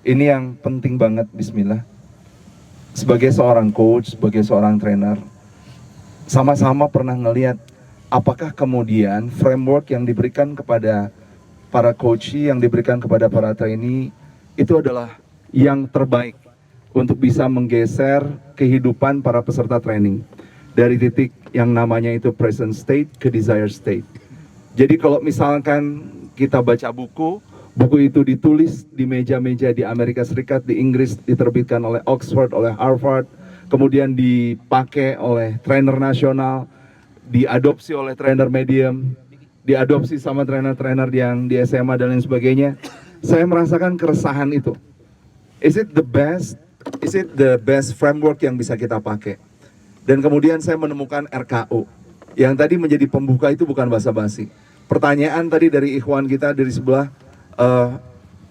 Ini yang penting banget, bismillah. Sebagai seorang coach, sebagai seorang trainer, sama-sama pernah ngelihat apakah kemudian framework yang diberikan kepada para coach, yang diberikan kepada para trainee, itu adalah yang terbaik untuk bisa menggeser kehidupan para peserta training dari titik yang namanya itu present state ke desired state. Jadi kalau misalkan kita baca buku itu ditulis di meja-meja di Amerika Serikat, di Inggris, diterbitkan oleh Oxford, oleh Harvard, kemudian dipakai oleh trainer nasional, diadopsi oleh trainer medium, diadopsi sama trainer-trainer yang di SMA dan lain sebagainya. Saya merasakan keresahan itu. Is it the best? Is it the best framework yang bisa kita pakai? Dan kemudian saya menemukan RKO. Yang tadi menjadi pembuka itu bukan basa-basi. Pertanyaan tadi dari ikhwan kita dari sebelah,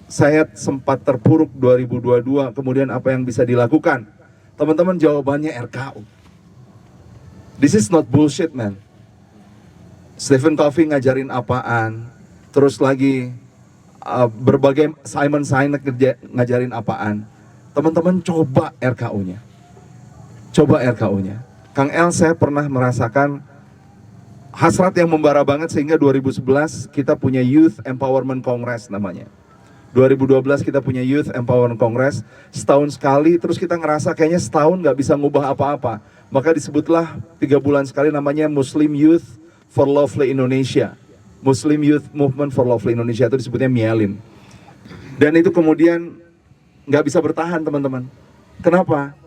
saya sempat terpuruk 2022, kemudian apa yang bisa dilakukan? Teman-teman, jawabannya RKO. This is not bullshit, man. Stephen Covey ngajarin apaan, terus lagi berbagai Simon Sinek ngajarin apaan. Teman-teman coba RKO-nya. Coba RKO-nya. Kang El, saya pernah merasakan hasrat yang membara banget sehingga 2011 kita punya Youth Empowerment Congress namanya. 2012 kita punya Youth Empowerment Congress, setahun sekali, terus kita ngerasa kayaknya setahun nggak bisa ngubah apa-apa. Maka disebutlah 3 bulan sekali namanya Muslim Youth for Lovely Indonesia. Muslim Youth Movement for Lovely Indonesia, itu disebutnya MYALIN. Dan itu kemudian nggak bisa bertahan, teman-teman. Kenapa?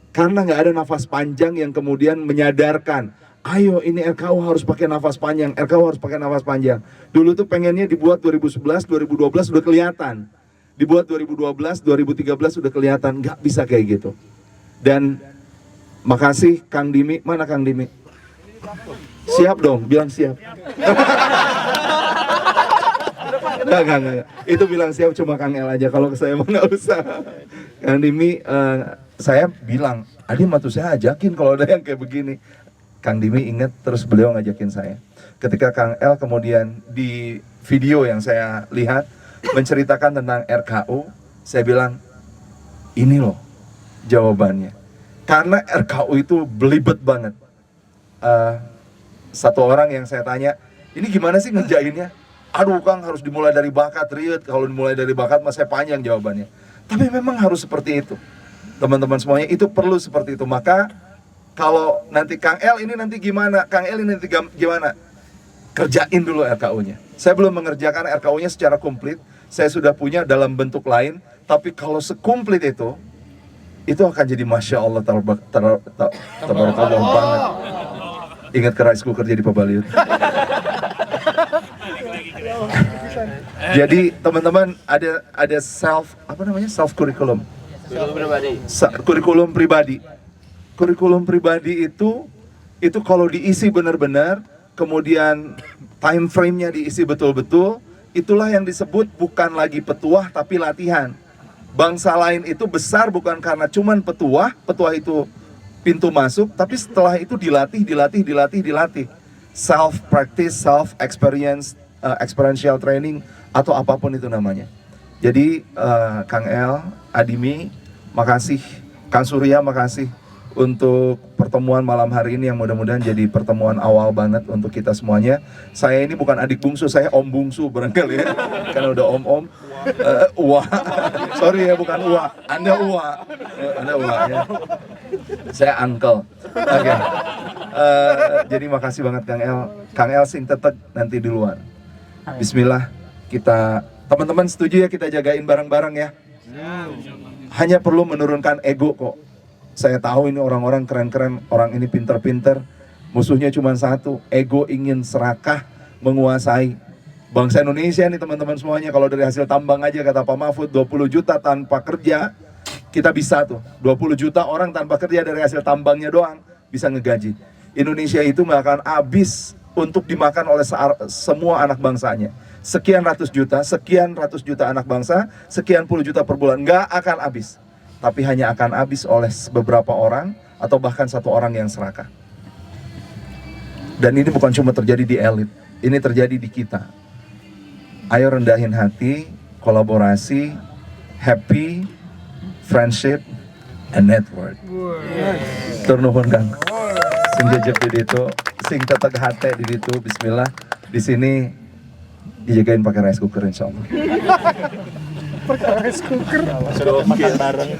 Karena nggak ada nafas panjang yang kemudian menyadarkan, ayo ini RKO harus pakai nafas panjang, RKO harus pakai nafas panjang. Dulu tuh pengennya dibuat 2011, 2012 sudah kelihatan. Dibuat 2012, 2013 sudah kelihatan, nggak bisa kayak gitu. Dan makasih Kang Dimi, mana Kang Dimi? Siap dong, bilang siap. Enggak. Itu bilang siap cuma Kang El aja, kalau ke saya mah nggak usah. Kang Dimi, saya bilang, Adi matu saya ajakin kalau ada yang kayak begini. Kang Dimi ingat, terus beliau ngajakin saya. Ketika Kang El kemudian di video yang saya lihat menceritakan tentang RKO, saya bilang, ini loh jawabannya. Karena RKO itu belibet banget. Satu orang yang saya tanya, ini gimana sih ngerjainnya? Aduh Kang, harus dimulai dari bakat, Riet. Kalau dimulai dari bakat masih panjang jawabannya. Tapi memang harus seperti itu. Teman-teman semuanya, itu perlu seperti itu. Maka kalau nanti Kang El ini nanti gimana? Kang El ini nanti gimana? Kerjain dulu RKO-nya. Saya belum mengerjakan RKO-nya secara komplit. Saya sudah punya dalam bentuk lain. Tapi kalau sekomplit itu akan jadi Masya Allah tabarakallah banget. Ingat ke rice cooker jadi pabaliut. Jadi teman-teman ada self curriculum. Kurikulum pribadi. Kurikulum pribadi itu kalau diisi benar-benar, kemudian time frame-nya diisi betul-betul, itulah yang disebut bukan lagi petuah tapi latihan. Bangsa lain itu besar bukan karena cuman petuah itu pintu masuk, tapi setelah itu dilatih. Self practice, self experience, experiential training atau apapun itu namanya. Jadi Kang El, Adimi, makasih. Kang Surya, makasih untuk pertemuan malam hari ini yang mudah-mudahan jadi pertemuan awal banget untuk kita semuanya. Saya ini bukan adik bungsu, saya om bungsu barangkali ya. Karena udah om-om. Uwa. Sorry ya, bukan Uwa. Anda Uwa. Anda Uwa ya. Saya uncle. Oke. Jadi makasih banget Kang El. Kang El sing tetek nanti di luar. Bismillah, kita teman-teman setuju ya kita jagain bareng-bareng ya. Hanya perlu menurunkan ego kok. Saya tahu ini orang-orang keren-keren, orang ini pinter-pinter. Musuhnya cuma satu, ego ingin serakah, menguasai. Bangsa Indonesia nih teman-teman semuanya, kalau dari hasil tambang aja kata Pak Mahfud 20 juta tanpa kerja, kita bisa tuh 20 juta orang tanpa kerja dari hasil tambangnya doang bisa ngegaji. Indonesia itu nggak akan habis untuk dimakan oleh semua anak bangsanya. Sekian ratus juta anak bangsa, sekian puluh juta per bulan, nggak akan habis. Tapi hanya akan habis oleh beberapa orang atau bahkan satu orang yang serakah. Dan ini bukan cuma terjadi di elit, ini terjadi di kita. Ayo rendahin hati, kolaborasi, happy, friendship, and network. Tur nuhun Kang. Sing jejeg di ditu, sing teteg hate di ditu, bismillah. Di sini dijagain pakai rice cooker insyaallah. Sudah makan bareng.